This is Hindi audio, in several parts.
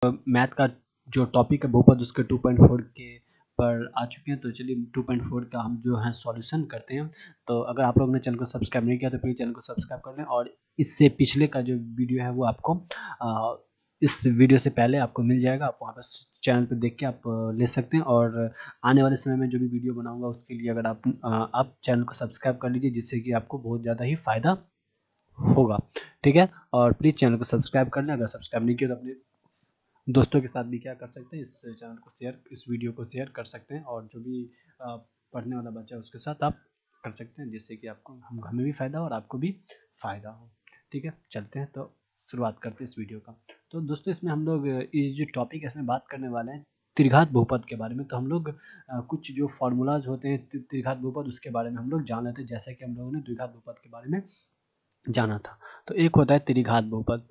मैथ का जो टॉपिक है बहुपद उसके 2.4 के पर आ चुके हैं। तो चलिए 2.4 का हम जो है सॉल्यूशन करते हैं। तो अगर आप लोग ने चैनल को सब्सक्राइब नहीं किया तो प्लीज़ चैनल को सब्सक्राइब कर लें, और इससे पिछले का जो वीडियो है वो आपको इस वीडियो से पहले आपको मिल जाएगा। आप वहाँ पर चैनल पे देख के आप ले सकते हैं, और आने वाले समय में जो भी वीडियो बनाऊंगा उसके लिए अगर आप चैनल को सब्सक्राइब कर लीजिए, जिससे कि आपको बहुत ज़्यादा ही फ़ायदा होगा। ठीक है, और प्लीज़ चैनल को सब्सक्राइब कर लें। अगर सब्सक्राइब नहीं किया तो अपने दोस्तों के साथ भी क्या कर सकते हैं, इस चैनल को शेयर, इस वीडियो को शेयर कर सकते हैं, और जो भी पढ़ने वाला बच्चा है उसके साथ आप कर सकते हैं, जिससे कि आपको हमें भी फ़ायदा हो और आपको भी फ़ायदा हो। ठीक है, चलते हैं तो शुरुआत करते हैं इस वीडियो का। तो दोस्तों इसमें हम लोग ये जो टॉपिक है इसमें बात करने वाले हैं त्रिघात बहुपद के बारे में। तो हम लोग कुछ जो फार्मूलाज होते हैं त्रिघात बहुपद उसके बारे में हम लोग जान लेते हैं, जैसे कि हम लोगों ने द्विघात बहुपद के बारे में जाना था। तो एक होता है त्रिघात बहुपद,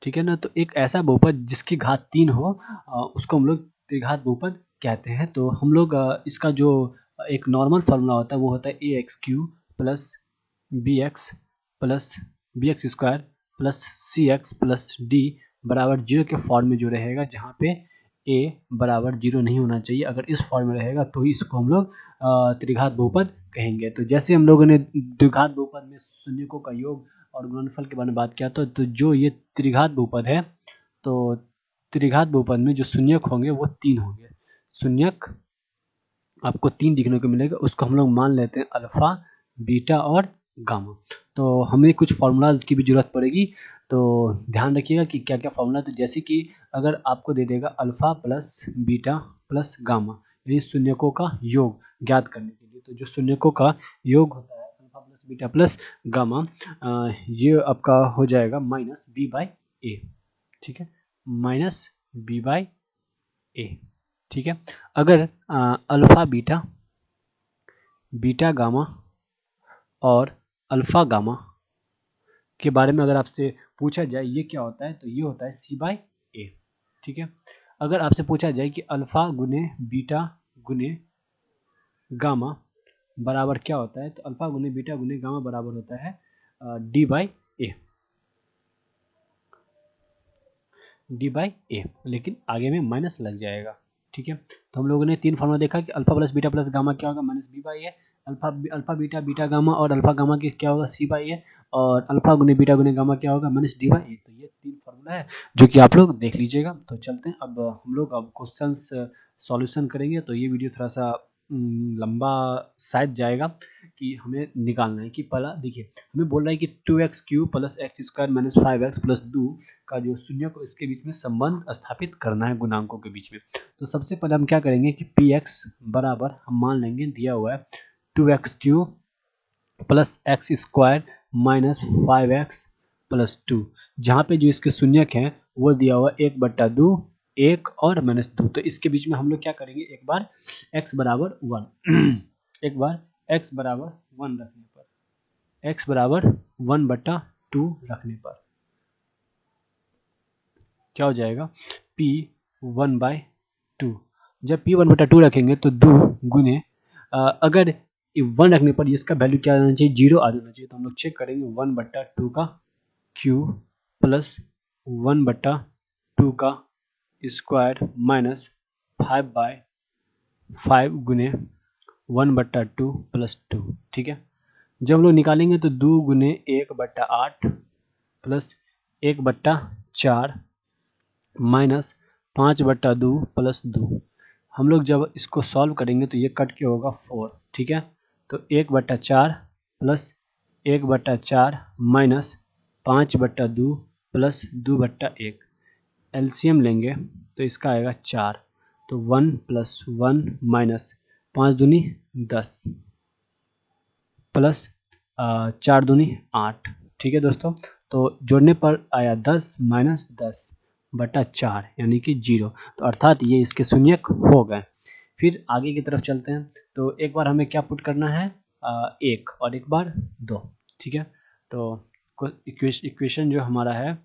ठीक है ना। तो एक ऐसा बहुपद जिसकी घात 3 हो उसको हम लोग त्रिघात बहुपद कहते हैं। तो हम लोग इसका जो एक नॉर्मल फार्मूला होता है वो होता है a x cube plus b x plus b x square plus c x plus d बराबर जीरो के फॉर्म में जो रहेगा, जहाँ पे ए बराबर जीरो नहीं होना चाहिए। अगर इस फॉर्म में रहेगा तो ही इसको हम लोग त्रिघात बहुपद कहेंगे। तो जैसे हम लोगों ने द्विघात बहुपद में शून्यकों का योग और गुणनफल के बारे में बात किया, तो जो ये त्रिघात बहुपद है, तो त्रिघात बहुपद में जो शून्यक होंगे वो 3 होंगे। शून्यक आपको 3 दिखने को मिलेगा, उसको हम लोग मान लेते हैं अल्फा, बीटा और गामा। तो हमें कुछ फार्मूलाज की भी ज़रूरत पड़ेगी, तो ध्यान रखिएगा कि क्या क्या फार्मूला। तो जैसे कि अगर आपको दे देगा alpha plus beta plus gamma, यानी शून्यकों का योग ज्ञात करने के लिए, तो जो शून्यकों का योग होता है alpha plus beta plus gamma, ये आपका हो जाएगा माइनस बी बाई ए। ठीक है, माइनस बी बाई ए। ठीक है, अगर अल्फा बीटा, बीटा गामा और अल्फा गामा के बारे में अगर आपसे पूछा जाए ये क्या होता है, तो ये होता है सी बाई ए। ठीक है, अगर आपसे पूछा जाए कि अल्फा गुने बीटा गुने गामा बराबर क्या होता है, तो अल्फा गुने बीटा गुने गामा बराबर होता है d by a, d by a, लेकिन आगे में माइनस लग जाएगा। ठीक है, तो हम लोगों ने 3 फार्मूला देखा कि alpha plus beta plus gamma क्या होगा, minus B by A. Alpha beta beta gamma और अल्फा गामा की क्या होगा, सी बाई ए। और अल्फा गुने बीटा गुने गामा क्या होगा, माइनस डी बाई ए। तो ये 3 फार्मूला है जो कि आप लोग देख लीजिएगा। तो चलते हैं अब हम लोग अब क्वेश्चंस सॉल्यूशन करेंगे। तो ये वीडियो थोड़ा सा लंबा शायद जाएगा, कि हमें निकालना है कि पहला देखिए हमें बोल रहा है कि 2x cube plus X square minus 5x plus 2 का जो शून्य को इसके बीच में संबंध स्थापित करना है गुणांकों के बीच में। तो सबसे पहले हम क्या करेंगे कि पी एक्स बराबर हम मान लेंगे, दिया हुआ है 2x cube plus X square minus 5x plus 2, जहाँ पे जो इसके शून्यक हैं वो दिया हुआ 1/2, 1 और माइनस 2। तो इसके बीच में हम लोग क्या करेंगे, एक बार x बराबर 1 एक बार x बराबर 1 रखने पर, x बराबर 1/2 रखने पर क्या हो जाएगा, p 1/2। जब p 1/2 रखेंगे तो 2 गुने अगर 1 रखने पर इसका वैल्यू क्या आ जाना चाहिए, 0 आ जाना चाहिए। तो हम लोग चेक करेंगे 1/2 का क्यूब प्लस 1/2 का स्क्वायर माइनस 5/5 गुने 1/2 प्लस 2। ठीक है, जब हम लोग निकालेंगे तो 2 गुने 1/8 प्लस 1/4 माइनस 5/2 प्लस 2। हम लोग जब इसको सॉल्व करेंगे तो ये कट के होगा 4। ठीक है, तो 1/4 प्लस 1/4 माइनस 5/2 प्लस 2/1, एलसीएम लेंगे तो इसका आएगा 4। तो 1 प्लस 1 माइनस 5 दूनी 10 प्लस 4 दूनी 8। ठीक है दोस्तों, तो जोड़ने पर आया 10 माइनस 10/4 यानी कि 0। तो अर्थात ये इसके शून्यक हो गए। फिर आगे की तरफ चलते हैं। तो एक बार हमें क्या पुट करना है, 1 और एक बार 2। ठीक है, तो इक्वेशन जो हमारा है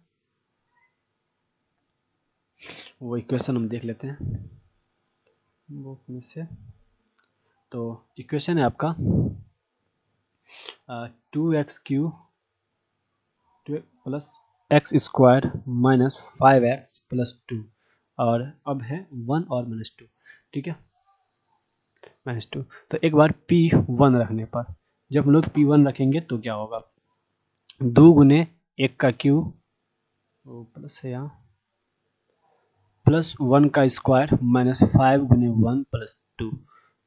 वो इक्वेशन हम देख लेते हैं बुक में से। तो इक्वेशन है आपका 2x Q plus X square minus 5x plus 2 और अब है 1 और -2, ठीक है, -2। तो एक बार P1 रखने पर, जब हम लोग P1 रखेंगे तो क्या होगा, 2 गुने 1 का क्यूब, वो प्लस है यहाँ, प्लस 1 का स्क्वायर माइनस 5 गुने 1 प्लस 2,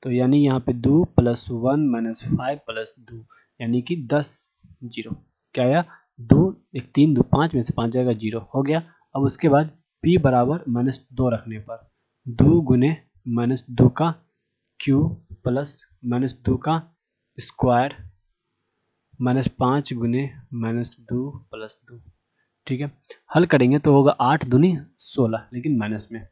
तो यानी यहाँ पे 2 प्लस 1 माइनस 5 प्लस 2, यानी कि 10 जीरो, क्या आया 2, एक 3 2 5 में से 5 जाएगा 0 हो गया। अब उसके बाद p बराबर -2 रखने पर 2 गुने -2 का क्यूब प्लस -2 का स्क्वायर -5 गुने -2 प्लस 2, ठीक है। हल करेंगे तो होगा 8 दूनी 16, लेकिन माइनस में,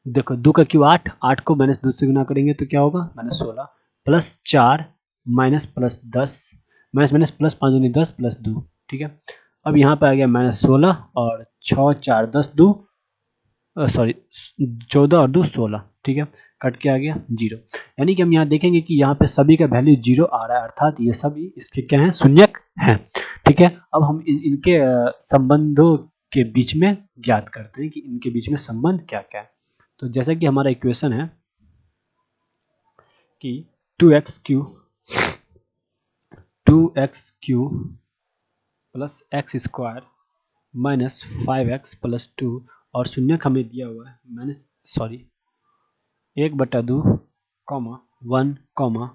देखो 2 का क्यूब 8, 8 को -2 से गुना करेंगे तो क्या होगा -16 plus 4 minus plus 10, minus minus plus 5 दूनी 10 प्लस 2, ठीक है। अब यहाँ पे आ गया -16 और 6 4 10 2, सॉरी 14 और 2 16, ठीक है, कट के आ गया 0, यानी कि हम यहाँ देखेंगे कि यहाँ पे सभी का वैल्यू 0 आ रहा है, अर्थात ये सभी इसके क्या हैं, शून्यक हैं, ठीक है। अब हम इनके संबंधों के बीच में ज्ञात करते हैं कि इनके बीच में संबंध क्या क्या है। तो जैसा कि हमारा इक्वेशन है कि 2x cube plus X square minus 5x plus 2, और शून्यक हमें दिया हुआ है minus, sorry 1/2 comma 1 comma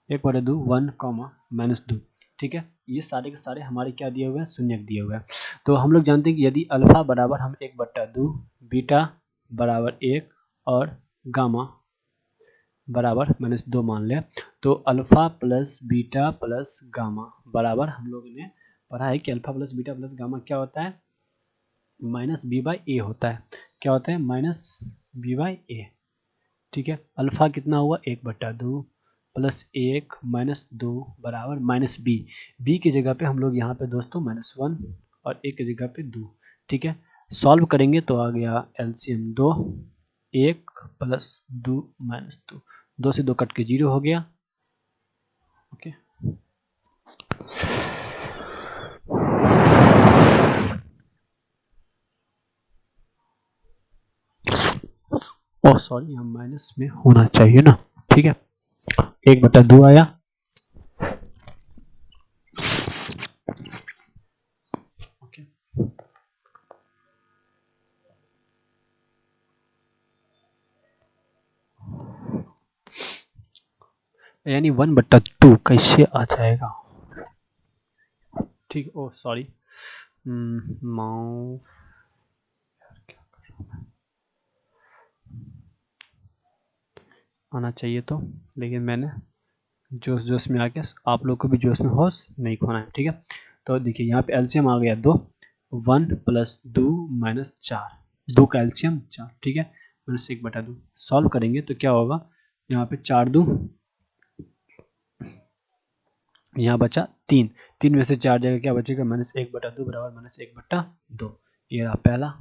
1/2 1 comma -2, ठीक है। ये सारे के सारे हमारे क्या दिए हुए हैं, शून्यक दिए हुए हैं। तो हम लोग जानते हैं कि यदि अल्फा बराबर हम 1/2, बीटा बराबर 1 और गामा बराबर -2 मान लें, तो alpha plus beta plus gamma बराबर, हम लोगों ने पढ़ा है कि alpha plus beta plus gamma क्या होता है, -b/a होता है। क्या होता है, -b/a, ठीक है। अल्फा कितना हुआ 1/2 प्लस 1 -2 बराबर -b, b की जगह पे हम लोग यहाँ पे दोस्तों -1 और a की जगह पे 2, ठीक है। सॉल्व करेंगे तो आ गया एलसीएम 2, 1 प्लस 2 -2, 2 से 2 कट के 0 हो गया, ओके। ओह सॉरी, हम माइनस में होना चाहिए ना, ठीक है। 1/2 आया, ओके। यानी 1/2 कैसे आ जाएगा, ठीक। ओह सॉरी, माउस क्या कर रहा हूँ, आना चाहिए तो, लेकिन मैंने जोश जोश में आके, आप लोग को भी जोश में होश नहीं खोना है, ठीक है। तो देखिए यहाँ पे एलसीएम आ गया 2, 1 प्लस 2 माइनस 4, 2 का एलसीएम 4, ठीक है, माइनस 1/2। सॉल्व करेंगे तो क्या होगा, यहाँ पे 4 2, यहाँ बचा 3, 3 में से 4 जगह क्या बचेगा, -1/2 बराबर -1/2, ये रहा पहला।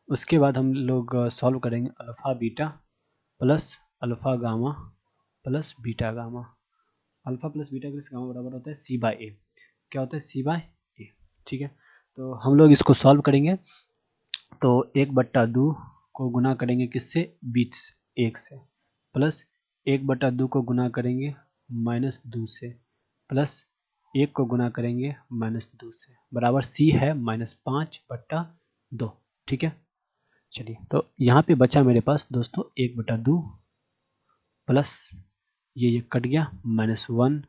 उसके बाद हम लोग सॉल्व करेंगे alpha beta plus alpha gamma plus beta gamma, alpha plus beta plus gamma बराबर होता है c/a, क्या होता है c/a, ठीक है। तो हम लोग इसको सॉल्व करेंगे तो 1/2 को गुना करेंगे किससे, 1 से, प्लस 1/2 को गुना करेंगे -2 से, प्लस 1 को गुना करेंगे -2 से, बराबर c है -5/2, ठीक है। चलिए, तो यहाँ पे बचा मेरे पास दोस्तों 1/2 प्लस ये कट गया -1,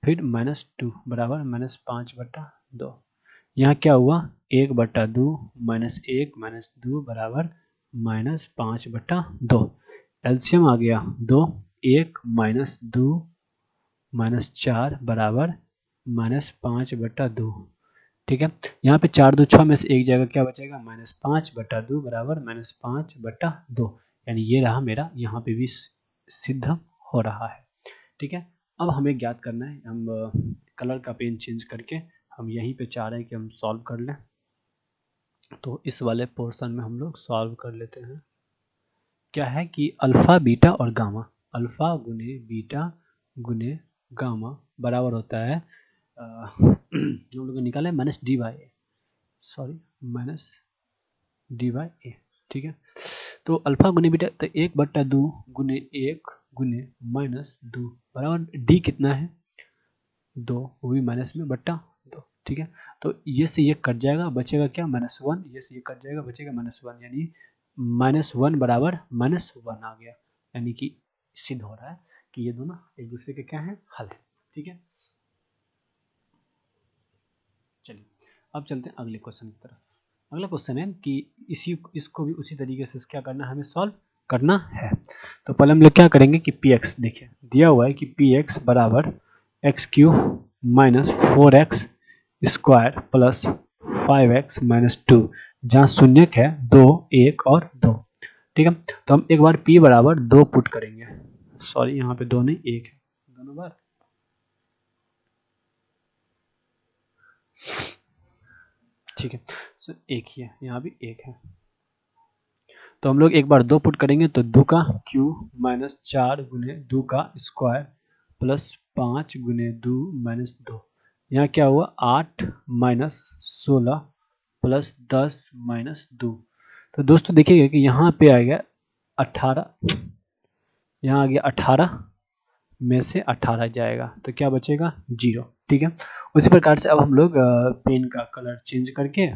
फिर -2 बराबर -5/2, यहाँ क्या हुआ 1/2 -1 -2 बराबर -5/2, एलसीएम आ गया 2, 1 -2 -4 बराबर -5/2, ठीक है। यहाँ पे 4 2 6 में से एक जगह क्या बचेगा, -5/2 बराबर -5/2, यानी ये रहा मेरा, यहाँ पे भी सिद्ध हो रहा है, ठीक है। अब हमें ज्ञात करना है, हम कलर का पेन चेंज करके हम यहीं पे चाह रहे हैं कि हम सॉल्व कर लें, तो इस वाले पोर्शन में हम लोग सॉल्व कर लेते हैं। क्या है कि अल्फा बीटा और गामा, अल्फा गुने बीटा गुने गामा बराबर होता है हम लोग ने निकाला है -d/a, sorry D by a, ठीक है। तो अल्फा गुने बीटा, तो 1/2 गुने 1 गुने माइनस 2 बराबर डी कितना है 2, वो भी माइनस में बट्टा 2, ठीक है। तो ये से ये कट जाएगा, बचेगा क्या -1, ये से ये कट जाएगा, बचेगा -1, यानी -1 बराबर -1 आ गया, यानी कि सिद्ध हो रहा है कि ये दोनों एक दूसरे के क्या है, हल है, ठीक है। चलिए अब चलते हैं अगले क्वेश्चन की तरफ। अगला क्वेश्चन है कि इसको भी उसी तरीके से क्या करना है, हमें सॉल्व करना है। तो पहले हम लोग क्या करेंगे कि पी एक्स, देखिए दिया हुआ है कि पी एक्स बराबर x Q minus 4x square plus 5x minus 2, जहाँ शून्यक है 2, 1 और 2, ठीक है। तो हम एक बार p बराबर 2 पुट करेंगे, सॉरी यहाँ पे 2 नहीं 1 है, दोनों बार ठीक है, तो एक ही है, यहाँ भी एक है। तो हम लोग एक बार 2 पुट करेंगे, तो 2 का क्यू माइनस 4 गुने 2 का स्क्वायर प्लस 5 गुने 2 माइनस 2, यहाँ क्या हुआ 8 माइनस 16 प्लस 10 माइनस 2। तो दोस्तों देखिएगा कि यहाँ पे आ गया 18, यहाँ आ गया 18 में से 18 जाएगा, तो क्या बचेगा 0, ठीक है। उसी प्रकार से अब हम लोग पेन का कलर चेंज करके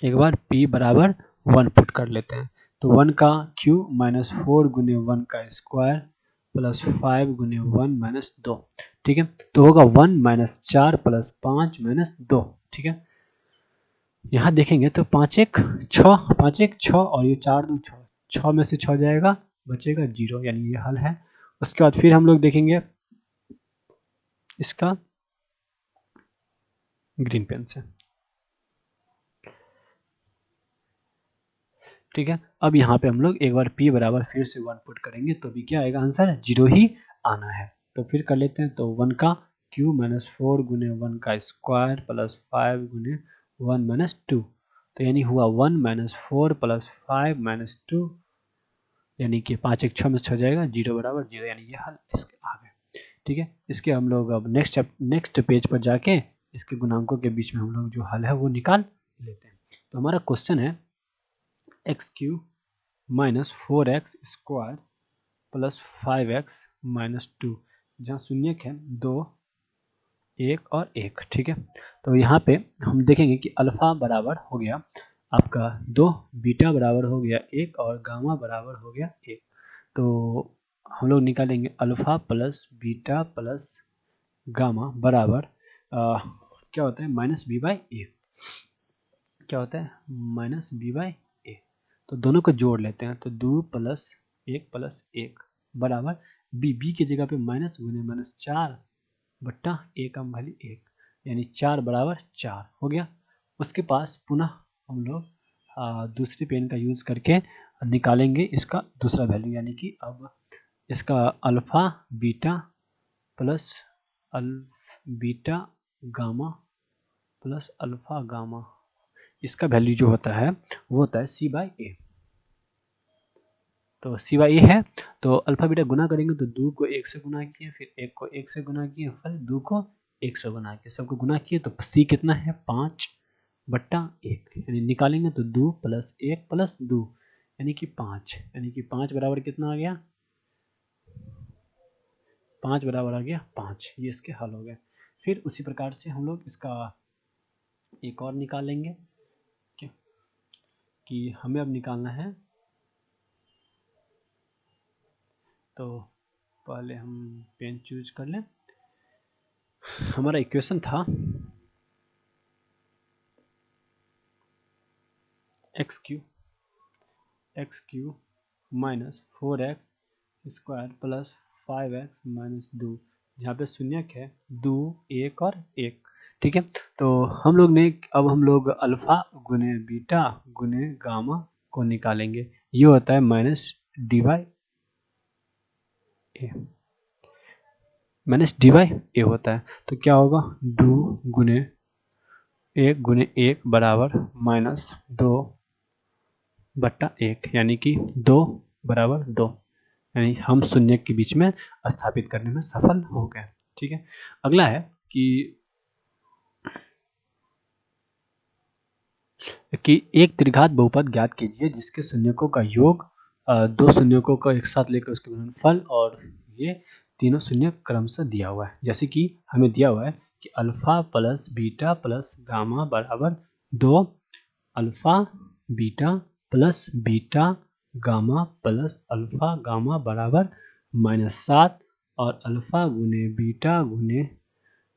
एक बार p बराबर 1 पुट कर लेते हैं। तो 1 का क्यू माइनस 4 गुने 1 का स्क्वायर प्लस 5 गुने 1 माइनस 2, ठीक है। तो होगा 1 माइनस 4 प्लस 5 माइनस 2, ठीक है। यहाँ देखेंगे तो 5 1 6, 5 1 6 और ये 4 2 6, 6 में से 6 जाएगा, बचेगा 0, यानी ये हल है। उसके बाद फिर हम लोग देखेंगे इसका ग्रीन पेन से, ठीक है। अब यहाँ पे हम लोग एक बार p बराबर फिर से 1 पुट करेंगे, तो भी क्या आएगा आंसर 0 ही आना है। तो फिर कर लेते हैं, तो 1 का क्यू माइनस 4 गुने 1 का स्क्वायर प्लस 5 गुने 1 माइनस 2, तो यानी हुआ 1 माइनस 4 प्लस 5 माइनस 2, यानी कि 5 1 6 में 6 जाएगा, 0 बराबर 0, यानी ये हल इसके आ गए, ठीक है। इसके हम लोग अब नेक्स्ट पेज पर जाके इसके गुणांकों के बीच में हम लोग जो हल है वो निकाल लेते हैं। तो हमारा क्वेश्चन है x Q minus 4x square plus 5x minus 2, जहाँ शून्यक है 2, 1 और 1, ठीक है। तो यहाँ पे हम देखेंगे कि अल्फा बराबर हो गया आपका 2, बीटा बराबर हो गया 1 और गामा बराबर हो गया 1। तो हम लोग निकालेंगे alpha plus beta plus gamma बराबर क्या होता है माइनस बी बाई ए, क्या होता है माइनस बी बाई ए। तो दोनों को जोड़ लेते हैं, तो 2 प्लस 1 बराबर बी की जगह पे माइनस गुने माइनस 4 बट्टा ए का वैल्यू 1, यानी 4 बराबर 4 हो गया। उसके पास पुनः हम लोग दूसरी पेन का यूज़ करके निकालेंगे इसका दूसरा वैल्यू, यानी कि अब इसका alpha beta plus beta gamma plus alpha gamma, इसका वैल्यू जो होता है वो होता है सी बाई ए। तो सी बाई ए है, तो अल्फा बीटा गुना करेंगे, तो 2 को 1 से गुना किए, फिर 1 को 1 से गुना किए, फिर 2 को 1 से गुना किए, सबको गुना किए, तो सी कितना है 5 बट्टा 1, यानी निकालेंगे तो 2 प्लस 1 प्लस 2, यानी कि 5, यानी कि 5 बराबर कितना आ गया 5 बराबर आ गया 5, ये इसके हल हो गए। फिर उसी प्रकार से हम लोग इसका एक और निकालेंगे कि हमें अब निकालना है, तो पहले हम पेन चूज कर लें। हमारा इक्वेशन था x Q minus 4x square plus 5x minus 2, जहाँ पे शून्यक है 2, 1 और 1, ठीक है। तो हम लोग अल्फा गुने बीटा गुने गामा को निकालेंगे, ये होता है minus d by a, minus d by a होता है। तो क्या होगा 2 गुने 1 बराबर माइनस 2 बट्टा 1, यानी कि 2 बराबर 2, यानी हम शून्य के बीच में स्थापित करने में सफल हो गए, ठीक है। अगला है कि कि एक त्रिघात बहुपद ज्ञात कीजिए जिसके शून्यकों का योग दो शून्यकों का एक साथ लेकर उसके गुणनफल और ये तीनों शून्य क्रमशः दिया हुआ है। जैसे कि हमें दिया हुआ है कि alpha plus beta plus gamma बराबर 2, alpha beta plus beta gamma plus alpha gamma बराबर -7 और अल्फा गुने बीटा गुने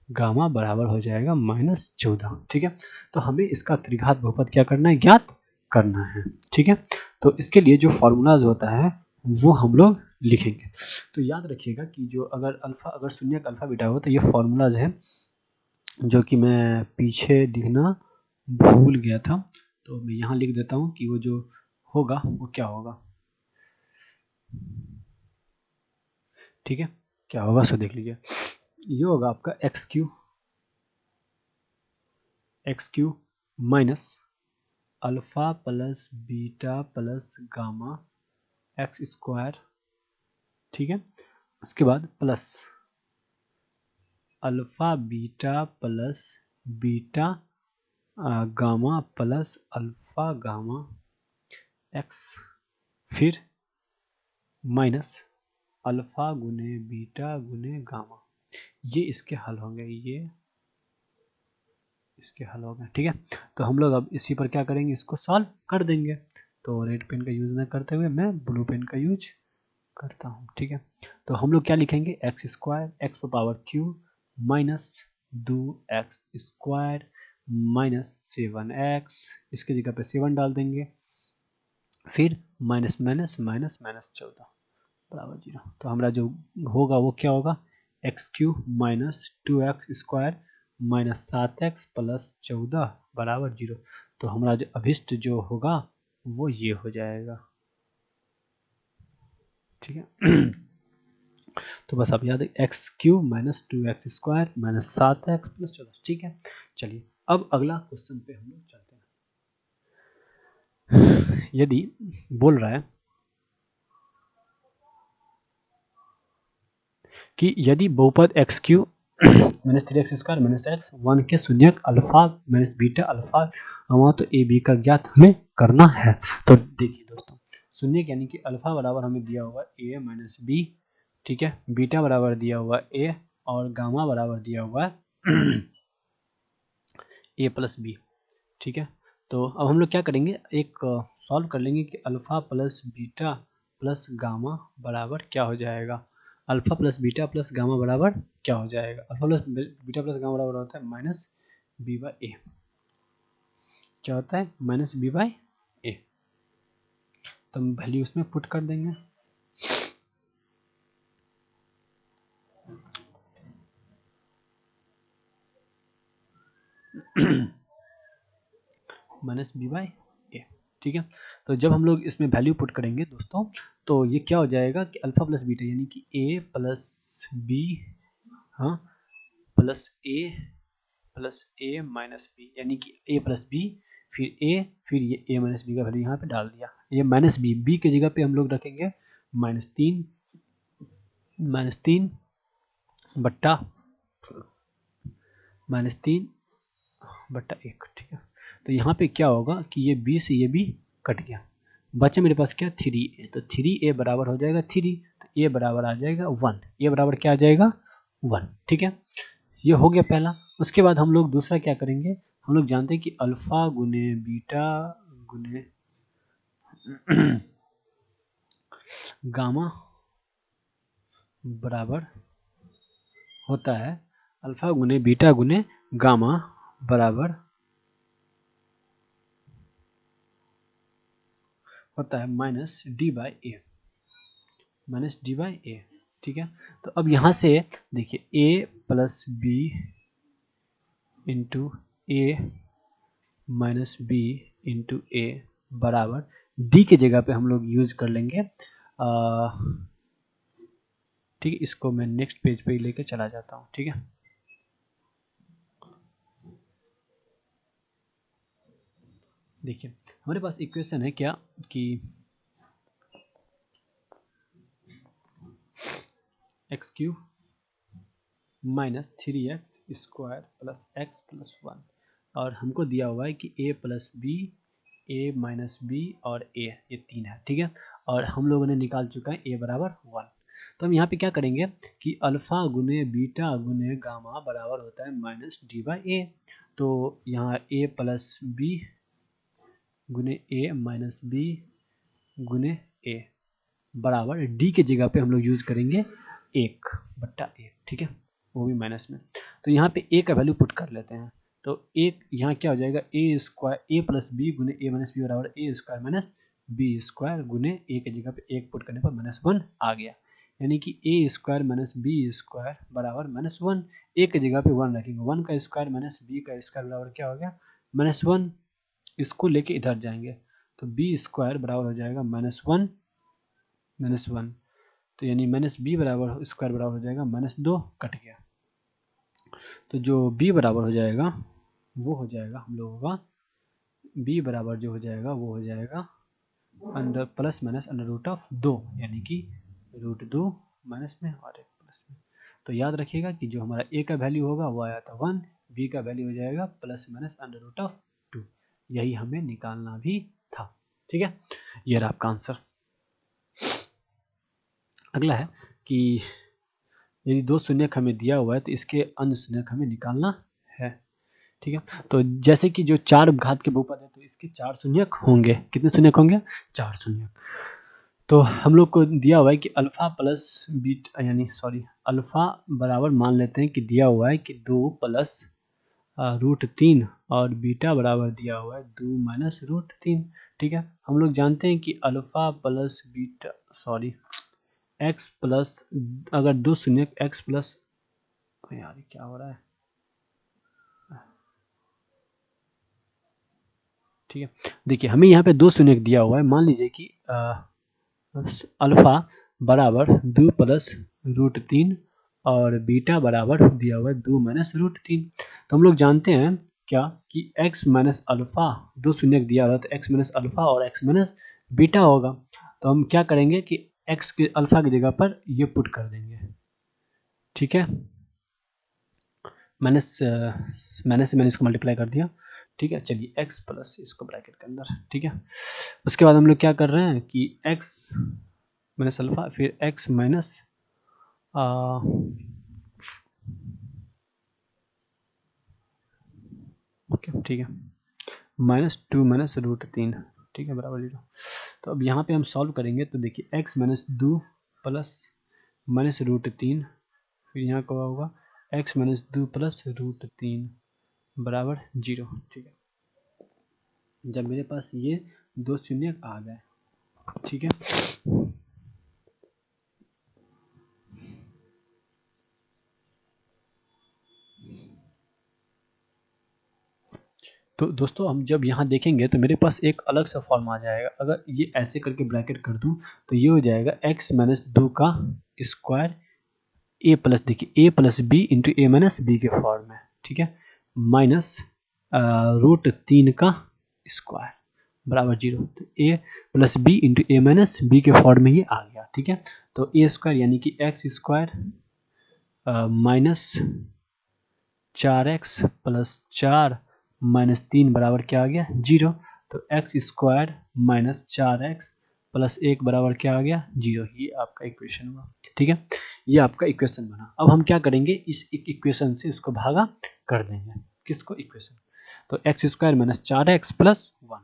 गामा बराबर हो जाएगा -14। ठीक है, तो हमें इसका त्रिघात बहुपद क्या करना है, ज्ञात करना है। ठीक है, तो इसके लिए जो फॉर्मूलाज होता है वो हम लोग लिखेंगे। तो याद रखिएगा कि जो अगर शून्य अल्फा बीटा हो तो ये फॉर्मूलाज है जो कि मैं पीछे लिखना भूल गया था, तो मैं यहाँ लिख देता हूँ कि वो जो होगा वो क्या होगा। ठीक है, क्या होगा सो देख लीजिए। ये होगा आपका x Q minus alpha plus beta plus gamma x square. ठीक है, उसके बाद plus alpha beta plus beta gamma plus alpha gamma x, फिर माइनस अल्फा गुने बीटा गुने गामा। ये इसके हल होंगे, ये इसके हल हो गए। ठीक है, तो हम लोग अब इसी पर क्या करेंगे, इसको सॉल्व कर देंगे। तो रेड पेन का यूज ना करते हुए मैं ब्लू पेन का यूज करता हूँ। ठीक है, तो हम लोग क्या लिखेंगे, x square x power Q minus 2x square minus 7x, इसके जगह पे 7 डाल देंगे, फिर माइनस माइनस माइनस माइनस 14 बराबर 0। तो हमारा जो होगा वो क्या होगा, x Q minus 2x square minus 7x plus 14 बराबर 0। तो हमारा जो अभिष्ट जो होगा वो ये हो जाएगा। ठीक है, तो बस आप याद है x Q minus 2x square minus 7x plus 14। ठीक है, चलिए अब अगला क्वेश्चन पे हम लोग चलते हैं। यदि बोल रहा है कि यदि बहुपद x Q minus 3x square minus x 1 के शून्यक alpha minus beta alpha gamma तो ए बी का ज्ञात हमें करना है। तो देखिए दोस्तों, शून्यक यानी कि अल्फा बराबर हमें दिया हुआ ए माइनस बी, ठीक है, बीटा बराबर दिया हुआ ए और गामा बराबर दिया हुआ ए प्लस बी। ठीक है, तो अब हम लोग क्या करेंगे, एक सॉल्व कर लेंगे कि alpha plus beta plus gamma बराबर क्या हो जाएगा। Alpha plus beta plus gamma बराबर क्या हो जाएगा, alpha plus beta plus gamma बराबर होता है माइनस बी बाई ए। क्या होता है, माइनस बी बाई ए। तो हम वैल्यू उसमें पुट कर देंगे। Minus B by a. ठीक है, तो जब हम लोग इसमें वैल्यू पुट करेंगे दोस्तों, तो ये क्या हो जाएगा कि अल्फा प्लस बीटा यानी कि ए प्लस बी, हाँ, प्लस ए माइनस बी यानी कि ए प्लस बी, फिर ए, फिर ये ए माइनस बी का वैल्यू यहाँ पे डाल दिया। ये माइनस बी, बी की जगह पे हम लोग रखेंगे -3 बट्टा -3/1। ठीक है, तो यहाँ पे क्या होगा कि ये बी से ये बी कट गया, बचा मेरे पास क्या 3a। तो 3a बराबर हो जाएगा 3, तो a बराबर आ जाएगा 1, a बराबर क्या आ जाएगा 1। ठीक है, ये हो गया पहला। उसके बाद हम लोग दूसरा क्या करेंगे, हम लोग जानते हैं कि अल्फा गुने बीटा गुने गामा बराबर होता है अल्फा गुने बीटा गुने गामा बराबर होता है minus d by a, minus d by a. ठीक है, तो अब यहाँ से देखिए a plus B into A minus b into a बराबर डी के जगह पे हम लोग यूज कर लेंगे। ठीक है, इसको मैं नेक्स्ट पेज पे लेके चला जाता हूँ। ठीक है, देखिए हमारे पास इक्वेशन है क्या कि X Q minus 3x square plus X plus 1 और हमको दिया हुआ है कि a plus B, a minus B और a, ये 3 है, ठीक है। और हम लोगों ने निकाल चुका है a बराबर 1। तो हम यहाँ पे क्या करेंगे कि अल्फ़ा गुने बीटा गुने गामा बराबर होता है माइनस डी बाई ए। तो यहाँ a प्लस बी गुने a माइनस बी गुने a बराबर डी के जगह पे हम लोग यूज़ करेंगे 1/1, ठीक है, वो भी माइनस में। तो यहाँ पे a का वैल्यू पुट कर लेते हैं। तो एक यहाँ क्या हो जाएगा, ए स्क्वायर ए प्लस बी गुने ए माइनस बी बराबर ए स्क्वायर माइनस बी स्क्वायर गुने ए के जगह पे 1 पुट करने पर -1 आ गया। यानी कि ए स्क्वायर माइनस बी स्क्वायर बराबर -1। ए के जगह पे 1 रखेंगे, 1 का स्क्वायर माइनस बी का स्क्वायर बराबर क्या हो गया, -1। इसको लेके इधर जाएंगे तो बी स्क्वायर बराबर हो जाएगा -1, तो यानी माइनस बी बराबर स्क्वायर बराबर हो जाएगा -2, कट गया। तो जो b बराबर हो जाएगा वो हो जाएगा हम लोगों का, b बराबर जो हो जाएगा वो हो जाएगा under plus minus under root of 2, यानी कि √2 माइनस में और 1 प्लस में। तो याद रखिएगा कि जो हमारा a का वैल्यू होगा वो आया था 1, b का वैल्यू हो जाएगा plus minus under root of 2, यही हमें निकालना भी था, ठीक है। ये रहा आपका आंसर। अगला है कि यदि 2 शून्यक हमें दिया हुआ है तो इसके अन्य शून्यक हमें निकालना है, ठीक है। तो जैसे कि जो 4 घात के बहुपद है तो इसके 4 शून्यक होंगे। कितने शून्यक होंगे, 4 शून्यक। तो हम लोग को दिया हुआ है कि अल्फा प्लस बीटा, यानी सॉरी अल्फा बराबर मान लेते हैं कि दिया हुआ है कि 2 प्लस √3 और बीटा बराबर दिया हुआ है 2 माइनस √3, ठीक है। हम लोग जानते हैं कि alpha plus beta sorry x plus, अगर 2 शून्यक एक्स प्लस, यार क्या हो रहा है, ठीक है। देखिए हमें यहाँ पे 2 शून्यक दिया हुआ है, मान लीजिए कि अल्फा बराबर 2 प्लस √3 और बीटा बराबर दिया हुआ है 2 माइनस √3। तो हम लोग जानते हैं क्या कि x माइनस अल्फा, 2 शून्यक दिया हुआ है तो x माइनस अल्फा और x माइनस बीटा होगा। तो हम क्या करेंगे कि x के अल्फा की जगह पर ये पुट कर देंगे, ठीक है। माइनस माइनस से मैंने इसको मल्टीप्लाई कर दिया, ठीक है। चलिए x प्लस इसको ब्रैकेट के अंदर, ठीक है। उसके बाद हम लोग क्या कर रहे हैं कि x माइनस अल्फा फिर x माइनस ओके, ठीक है, -2 माइनस √3, ठीक है, बराबर 0। तो अब यहाँ पे हम सॉल्व करेंगे तो देखिए x माइनस 2 प्लस माइनस √3, फिर यहाँ क्या होगा x माइनस 2 प्लस √3 बराबर 0, ठीक है। जब मेरे पास ये 2 शून्य आ गए, ठीक है, तो दोस्तों हम जब यहाँ देखेंगे तो मेरे पास एक अलग सा फॉर्म आ जाएगा। अगर ये ऐसे करके ब्रैकेट कर दूँ तो ये हो जाएगा x माइनस 2 का स्क्वायर a प्लस, देखिए a plus B into A minus B के फॉर्म में, ठीक है, माइनस √3 का स्क्वायर बराबर 0। तो a plus B into A minus B के फॉर्म में ये आ गया, ठीक है। तो a स्क्वायर यानी कि x square minus 4x plus 4 minus 3 बराबर क्या आ गया 0। तो x square minus 4x plus 1 बराबर क्या आ गया 0। ये आपका इक्वेशन हुआ, ठीक है, ये आपका इक्वेशन बना। अब हम क्या करेंगे, इस इक्वेशन से उसको भागा कर देंगे, किसको, इक्वेशन। तो x square minus 4x plus 1,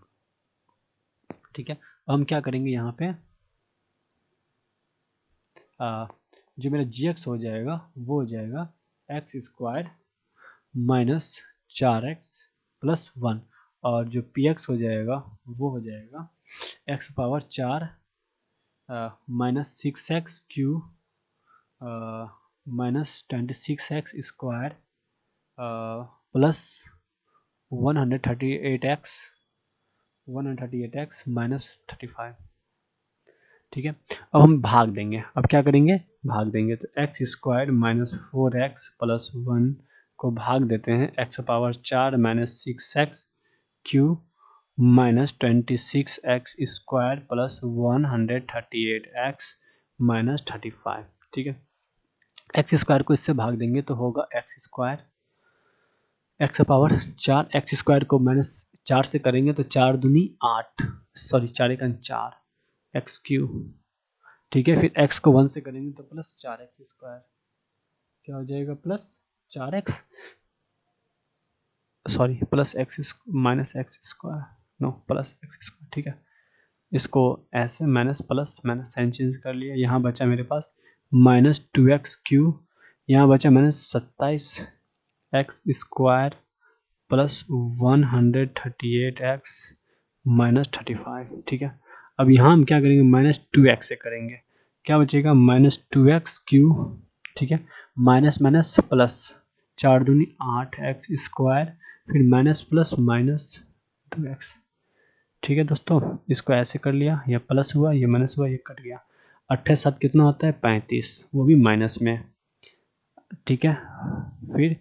ठीक है। अब हम क्या करेंगे यहाँ पे जो मेरा gx हो जाएगा वो हो जाएगा x square minus 4x plus 1, और जो px हो जाएगा वो हो जाएगा x power 4 minus 6x Q minus 26x square plus 138x minus 35, ठीक है। अब हम भाग देंगे, अब क्या करेंगे, भाग देंगे। तो x square minus 4x plus 1 को भाग देते हैं x power 4 minus 6x Q minus 26x square plus 138x minus 35, ठीक है। एक्स स्क्वायर को इससे भाग देंगे तो होगा x square x power 4, x square को -4 से करेंगे तो 4 दूनी 8, सॉरी 4 एकम 4 एक्स क्यूब, ठीक है। फिर एक्स को 1 से करेंगे तो प्लस 4x स्क्वायर, क्या हो जाएगा plus 4x, sorry plus X minus X square, no plus X square, ठीक है। इसको ऐसे minus plus minus sign change कर लिया, यहाँ बचा मेरे पास -2x क्यूब, यहाँ बचा -27x स्क्वायर प्लस 138x -35, ठीक है। अब यहाँ हम क्या करेंगे, -2x से करेंगे, क्या बचेगा -2x क्यूब, ठीक है, माइनस माइनस प्लस 4 दूनी 8x स्क्वायर, फिर माइनस प्लस -2x, ठीक है दोस्तों। इसको ऐसे कर लिया, ये प्लस हुआ, ये माइनस हुआ, ये कट गया, 28 कितना होता है 35, वो भी माइनस में, ठीक है। फिर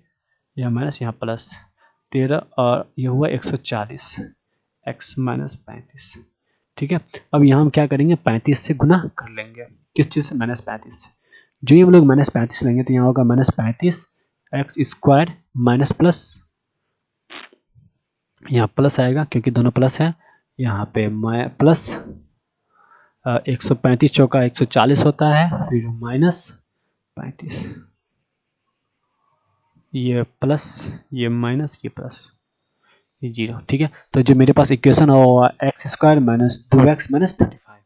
यह माइनस यहाँ प्लस 13 और ये हुआ 140 x -35, ठीक है। अब यहाँ हम क्या करेंगे, 35 से गुना कर लेंगे, किस चीज़ से, -35 से। जो हम लोग -35 लेंगे तो यहाँ होगा -35 एक्स स्क्वायर माइनस प्लस, यहाँ प्लस आएगा क्योंकि दोनों प्लस है, यहाँ पे प्लस 135 चौका 140 होता है, फिर -35, ये प्लस ये माइनस ये प्लस ये 0, ठीक है। तो जो मेरे पास इक्वेशन होगा एक्स स्क्वायर माइनस 2x -35,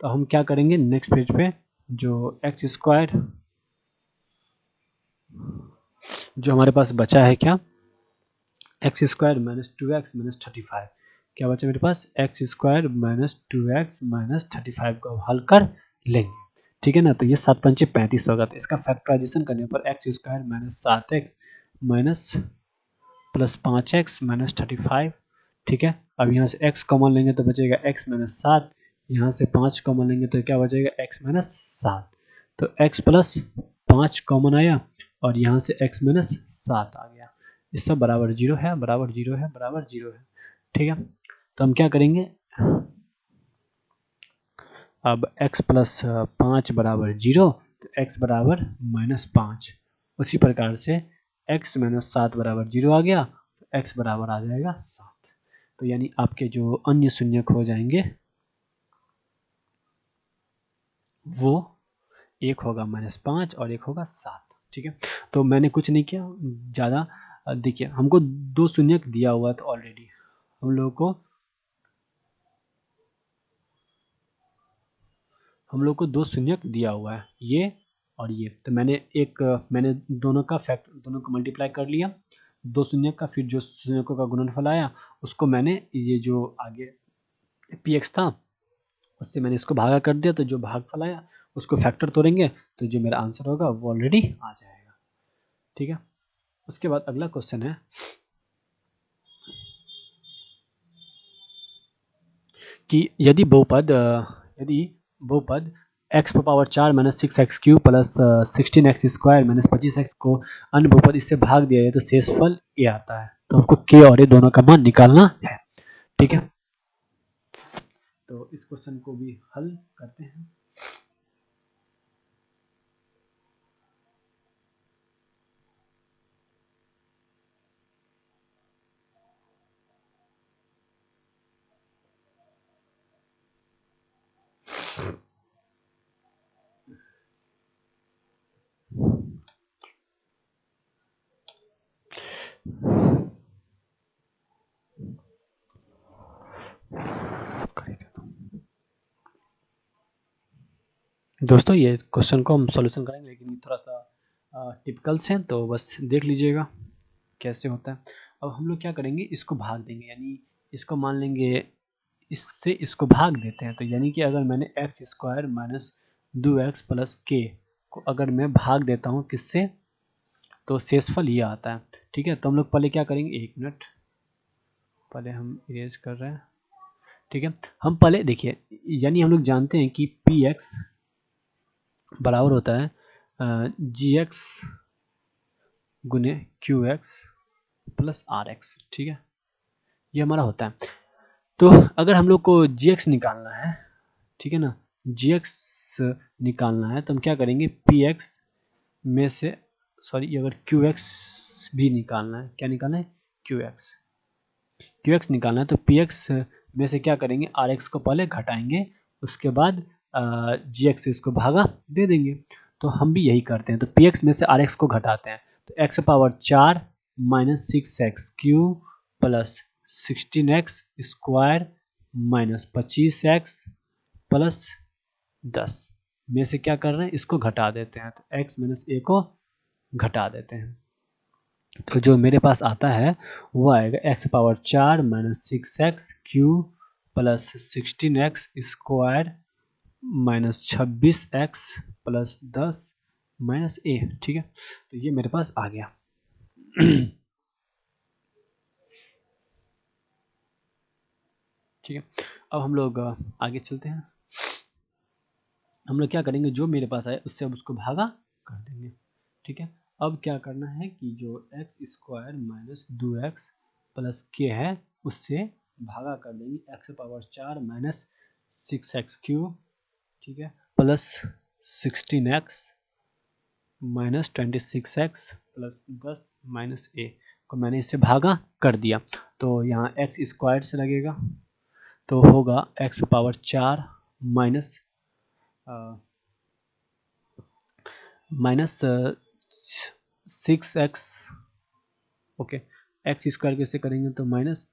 तो हम क्या करेंगे नेक्स्ट पेज पे, जो एक्स स्क्वायर जो हमारे पास बचा है क्या, एक्स स्क्वायर -2x -35, क्या बचा मेरे पास, एक्स स्क्वायर -2x -35 को हल कर लेंगे, ठीक है ना। तो ये 7 पंचे 35 होगा, तो इसका फैक्टराइजेशन करने पर x square -7x minus plus 5x -35, ठीक है। अब यहाँ से x कॉमन लेंगे तो बचेगा x -7, यहाँ से 5 कॉमन लेंगे तो क्या बचेगा x -7, तो x प्लस 5 कॉमन आया और यहाँ से x -7 आ गया, ये सब बराबर 0 है, बराबर 0 है, बराबर 0 है, ठीक है। तो हम क्या करेंगे, अब x प्लस 5 बराबर 0, तो x बराबर -5, उसी प्रकार से x -7 बराबर 0 आ गया, तो x बराबर आ जाएगा 7, तो यानी आपके जो अन्य शून्यक हो जाएंगे वो एक होगा -5 और एक होगा 7, ठीक है। तो मैंने कुछ नहीं किया ज़्यादा, देखिए हमको 2 शून्यक दिया हुआ था ऑलरेडी, हम लोगों को 2 शून्यक दिया हुआ है, ये और ये, तो मैंने दोनों को मल्टीप्लाई कर लिया, 2 शून्यक का, फिर जो शून्यकों का गुणनफल आया उसको मैंने ये जो आगे px था उससे मैंने इसको भागा कर दिया, तो जो भागफल आया उसको फैक्टर तोड़ेंगे तो जो मेरा आंसर होगा वो ऑलरेडी आ जाएगा, ठीक है। उसके बाद अगला क्वेश्चन है कि यदि बहुपद x power 4 minus 6x cube plus 16x square minus 25x को अन्य बहुपद इससे भाग दिया जाए तो शेषफल ये आता है, तो हमको k और a दोनों का मान निकालना है, ठीक है। तो इस क्वेश्चन को भी हल करते हैं। दोस्तों ये क्वेश्चन को हम सॉल्यूशन करेंगे, लेकिन थोड़ा सा टिपिकल्स हैं तो बस देख लीजिएगा कैसे होता है। अब हम लोग क्या करेंगे, इसको भाग देंगे, यानी इसको मान लेंगे इससे इसको भाग देते हैं, तो यानी कि अगर मैंने x square minus 2x plus के को अगर मैं भाग देता हूँ किससे, तो शेषफल ये आता है, ठीक है। तो हम लोग पहले क्या करेंगे, 1 मिनट पहले हम इरेज कर रहे हैं, ठीक है। हम पहले देखिए, यानी हम लोग जानते हैं कि पी एक्स बराबर होता है जी एक्स गुने Q X plus R X, ठीक है, ये हमारा होता है। तो अगर हम लोग को जी एक्स निकालना है, ठीक है ना, जी एक्स निकालना है तो हम क्या करेंगे, पी एक्स में से, सॉरी अगर क्यू एक्स भी निकालना है। क्या निकालना है? क्यू एक्स निकालना है। तो पी एक्स में से क्या करेंगे, आर एक्स को पहले घटाएंगे, उसके बाद जी एक्स से इसको भागा दे देंगे। तो हम भी यही करते हैं। तो पी एक्स में से आर एक्स को घटाते हैं, तो x power 4 minus 6x cube plus 16x square minus 25x plus 10 में से क्या कर रहे हैं, इसको घटा देते हैं। तो x माइनस ए को घटा देते हैं, तो जो मेरे पास आता है वो आएगा x power 4 minus 6x cube plus 16x square minus 26x plus 10 minus a. ठीक है, तो ये मेरे पास आ गया। ठीक है, अब हम लोग आगे चलते हैं। हम लोग क्या करेंगे, जो मेरे पास आए उससे अब उसको भागा कर देंगे। ठीक है, अब क्या करना है कि जो x square minus 2x plus के है उससे भागा कर देंगे। X power 4 minus 6x cube, ठीक है, plus 16x minus 26x plus 10 minus a को मैंने इससे भागा कर दिया। तो यहाँ एक्स स्क्वायर से लगेगा, तो होगा x power 4 minus minus 6x, okay, x square कैसे करेंगे, तो माइनस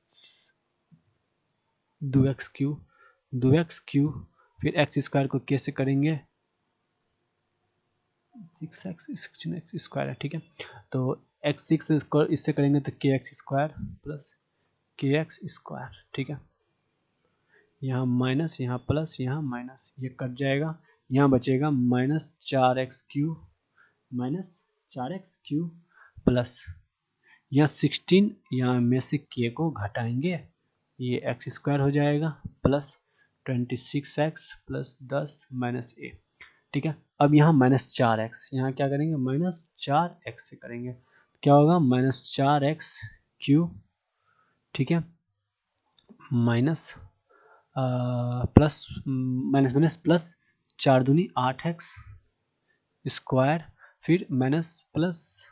2x क्यू, फिर एक्स स्क्वायर को कैसे करेंगे, 6x 16x स्क्वायर है। ठीक है, तो एक्स 6 इससे करेंगे तो के एक्स स्क्वायर प्लस के एक्स स्क्वायर। ठीक है, यहाँ माइनस, यहाँ प्लस, यहाँ माइनस, ये कट जाएगा, यहाँ बचेगा माइनस 4x क्यू प्लस यहाँ 16, यहाँ में से के को घटाएंगे, ये एक्स स्क्वायर हो जाएगा plus 26x plus 10 minus a. ठीक है, अब यहाँ माइनस 4x, यहाँ क्या करेंगे, माइनस 4x से करेंगे, क्या होगा, माइनस 4x क्यू, ठीक है, minus plus minus minus plus 4 दूनी 8x स्क्वायर, फिर माइनस प्लस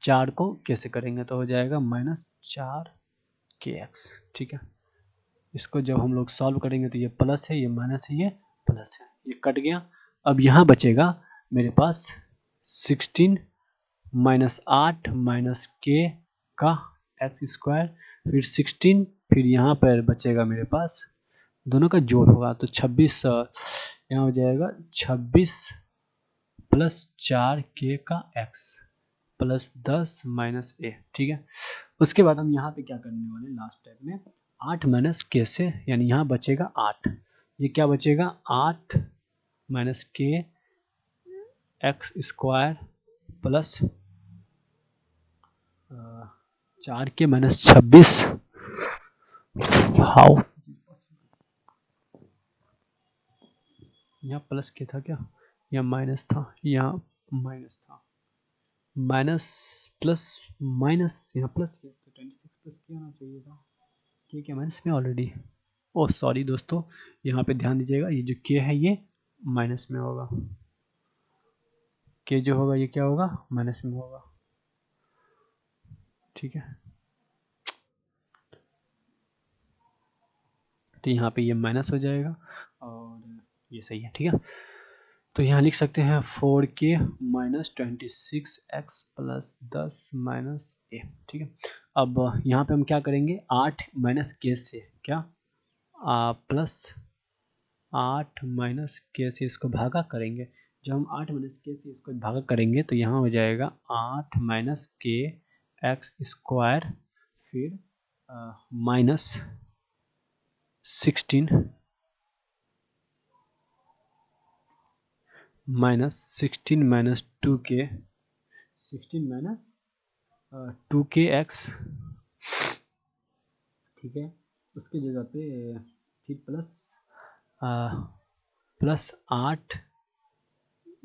4 को कैसे करेंगे, तो हो जाएगा माइनस 4kx। ठीक है, इसको जब हम लोग सॉल्व करेंगे तो ये प्लस है, ये माइनस है, ये प्लस है, ये कट गया। अब यहाँ बचेगा मेरे पास 16 माइनस 8 माइनस के का एक्स स्क्वायर, फिर 16, फिर यहाँ पर बचेगा मेरे पास दोनों का जोड़ होगा, तो 26 यहाँ हो जाएगा 26 प्लस 4k का x प्लस 10 माइनस ए। ठीक है, उसके बाद हम यहाँ पे क्या करने वाले, लास्ट स्टेप में 8 माइनस के से, यानी यहाँ बचेगा 8, ये क्या बचेगा, 8 माइनस के x square plus 4k minus 26, how, यहाँ प्लस के था क्या, यहाँ माइनस था, यहाँ माइनस था, माइनस प्लस माइनस, यहाँ प्लस किया तो 26 प्लस क्या होना चाहिए था, के क्या माइनस में ऑलरेडी, ओह सॉरी दोस्तों, यहाँ पे ध्यान दीजिएगा, ये जो के है ये माइनस में होगा, के जो होगा ये क्या होगा, माइनस में होगा। ठीक है, तो यहाँ पे ये माइनस हो जाएगा और ये सही है। ठीक है, तो यहाँ लिख सकते हैं 4k minus 26x plus 10 minus a. ठीक है, अब यहाँ पे हम क्या करेंगे, 8 माइनस के से क्या, प्लस 8 माइनस के से इसको भागा करेंगे, जब हम 8 माइनस के से इसको भागा करेंगे तो यहाँ हो जाएगा 8 माइनस के एक्स स्क्वायर, फिर minus 16 minus 16 minus 2k, 16 minus 2kx। ठीक है, उसके जगह पे फिर प्लस 8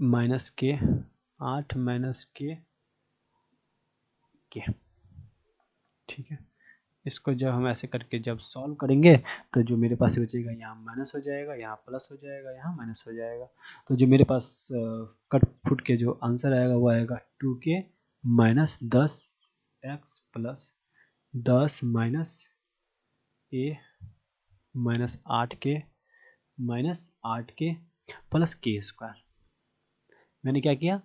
माइनस के, 8 माइनस के। ठीक है, इसको जब हम ऐसे करके जब सॉल्व करेंगे तो जो मेरे पास बचेगा, यहाँ माइनस हो जाएगा, यहाँ प्लस हो जाएगा, यहाँ माइनस हो जाएगा, तो जो मेरे पास कट फुट के जो आंसर आएगा वो आएगा 2k minus 10x plus 10 minus a minus 8k minus 8k plus k square. मैंने क्या किया,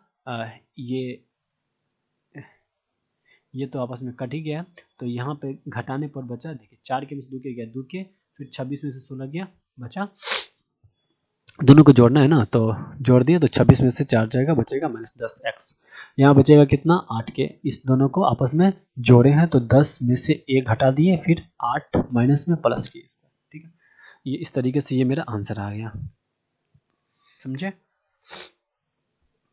ये तो आपस में कट ही गया, तो यहाँ पे घटाने पर बचा, देखिए 4 के में से 2 के गया 2 के, फिर 26 में से 16 गया बचा, दोनों को जोड़ना है ना, तो जोड़ दिए तो 26 में से 4 जाएगा, बचेगा माइनस 10x। यहाँ बचेगा कितना, 8 के। इस दोनों को आपस में जोड़े हैं तो 10 में से 1 घटा दिए, फिर 8 माइनस में प्लस किए। ठीक है, ये इस तरीके से ये मेरा आंसर आ गया, समझे।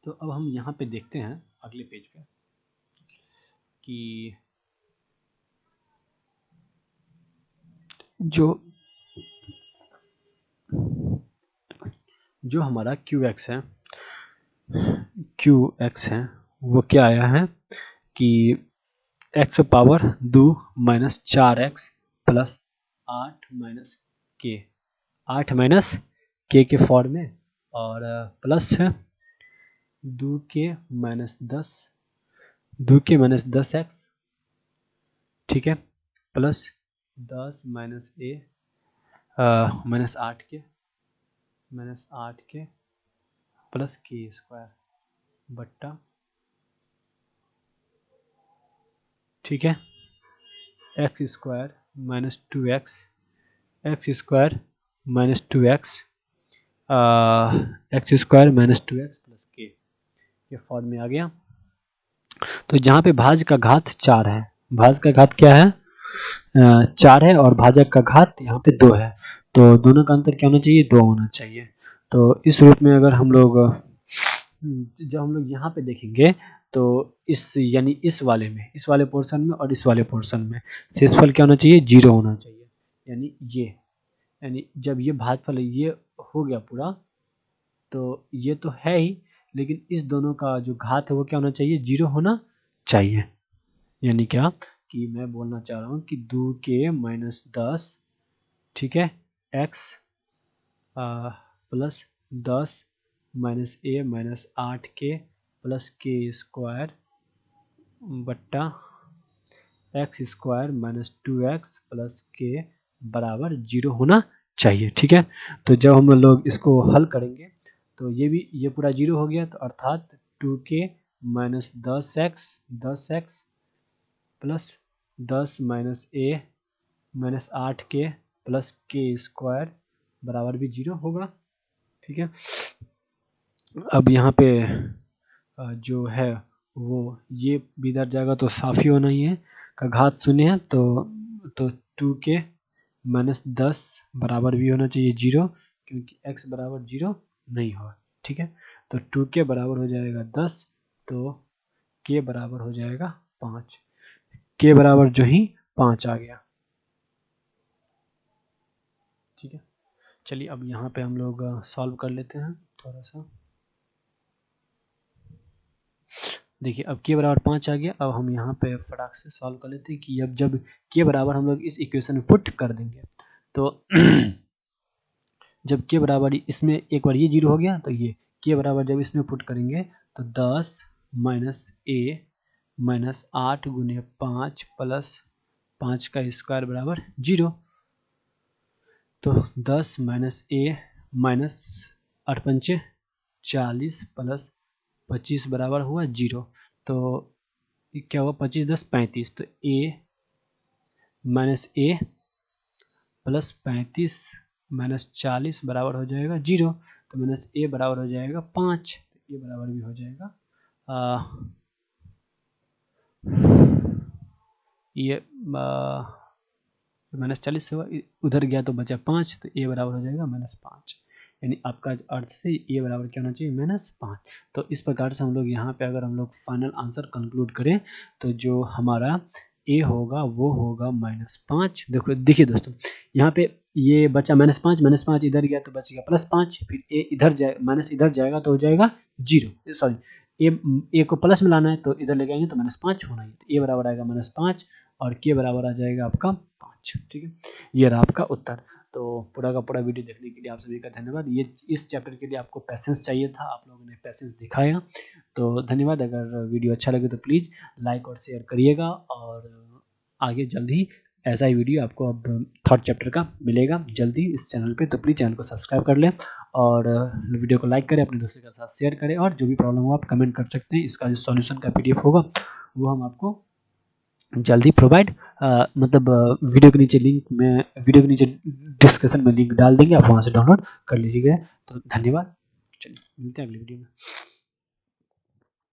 तो अब हम यहाँ पे देखते हैं अगले पेज पे कि जो हमारा QX है वो क्या आया है कि x power 2 minus 4x plus 8 minus के, 8 माइनस के फॉर्म में, और प्लस है 2 के माइनस 10x, ठीक है, प्लस 10 माइनस a माइनस 8 के प्लस के स्क्वायर बट्टा, ठीक है, x square minus 2x, x square minus 2x, x square minus 2x plus के, ये फॉर्म में आ गया। तो जहाँ पे भाज्य का घात 4 है, भाज्य का घात क्या है, 4 है, और भाजक का घात यहाँ पे 2 है, तो दोनों का अंतर क्या होना चाहिए, 2 होना चाहिए। तो इस रूप में अगर हम लोग जब हम लोग यहाँ पे देखेंगे तो इस यानी इस वाले पोर्शन में और इस वाले पोर्शन में शेषफल क्या होना चाहिए, 0 होना चाहिए। यानी जब ये भाजफल ये हो गया पूरा, तो ये तो है ही, लेकिन इस दोनों का जो घात है वो क्या होना चाहिए, 0 होना चाहिए। यानी क्या कि मैं बोलना चाह रहा हूँ कि 2 के माइनस 10, ठीक है, x plus 10 minus a minus 8 के प्लस के स्क्वायर बट्टा x square minus 2x plus के बराबर 0 होना चाहिए। ठीक है, तो जब हम लोग इसको हल करेंगे तो ये पूरा 0 हो गया, तो अर्थात 2k minus 10x plus 10 minus a minus 8k plus के स्क्वायर बराबर भी 0 होगा। ठीक है, अब यहाँ पे जो है वो ये भी इधर जाएगा तो साफ ही होना ही है, का घात 0 है, तो 2k माइनस 10 बराबर भी होना चाहिए 0, क्योंकि x बराबर 0 नहीं होगा। ठीक है, तो 2k बराबर हो जाएगा 10, तो k बराबर हो जाएगा 5, k बराबर जो ही 5 आ गया। ठीक है, चलिए अब यहाँ पे हम लोग सॉल्व कर लेते हैं थोड़ा सा। देखिए अब k बराबर 5 आ गया, अब हम यहाँ पे फटाक से सॉल्व कर लेते हैं कि अब जब k बराबर हम लोग इस इक्वेशन में पुट कर देंगे तो जब k बराबर इसमें एक बार ये 0 हो गया, तो ये k बराबर जब इसमें पुट करेंगे तो 10 माइनस a माइनस 8 गुने 5 प्लस 5 का स्क्वायर बराबर 0, तो 10 माइनस a माइनस 8 पंचे 40 प्लस 25 बराबर हुआ 0, तो क्या हुआ 25 10 35, तो a minus a plus 35 minus 40 बराबर हो जाएगा 0, तो माइनस a बराबर हो जाएगा 5, तो a बराबर भी हो जाएगा ये माइनस 40 से उधर गया तो बचा 5, तो a बराबर हो जाएगा -5, यानी आपका अर्थ से a बराबर क्या होना चाहिए, -5। तो इस प्रकार से हम लोग यहाँ पे अगर हम लोग फाइनल आंसर कंक्लूड करें तो जो हमारा a होगा वो होगा -5। देखिए दोस्तों, यहाँ पे ये बचा -5 इधर गया तो बच गया +5, फिर a इधर जाए माइनस इधर जाएगा तो हो जाएगा 0, सॉरी a को प्लस में लाना है तो इधर ले जाएंगे तो -5 होना है, तो a बराबर आएगा -5 और k बराबर आ जाएगा आपका 5। ठीक है, ये रहा आपका उत्तर। तो पूरा का पूरा वीडियो देखने के लिए आप सभी का धन्यवाद। ये इस चैप्टर के लिए आपको पैसेंस चाहिए था, आप लोगों ने पैसेंस दिखाया, तो धन्यवाद। अगर वीडियो अच्छा लगे तो प्लीज़ लाइक और शेयर करिएगा, और आगे जल्द ही ऐसा ही वीडियो आपको अब थर्ड चैप्टर का मिलेगा जल्दी इस चैनल पे। तो प्लीज़ चैनल को सब्सक्राइब कर लें और वीडियो को लाइक करें, अपने दोस्तों के साथ शेयर करें, और जो भी प्रॉब्लम हो आप कमेंट कर सकते हैं। इसका जो सॉल्यूशन का PDF होगा वो हम आपको जल्दी प्रोवाइड मतलब वीडियो के नीचे लिंक में, वीडियो के नीचे डिस्क्रिप्शन में लिंक डाल देंगे, आप वहाँ से डाउनलोड कर लीजिएगा। तो धन्यवाद, चलिए मिलते हैं अगली वीडियो में।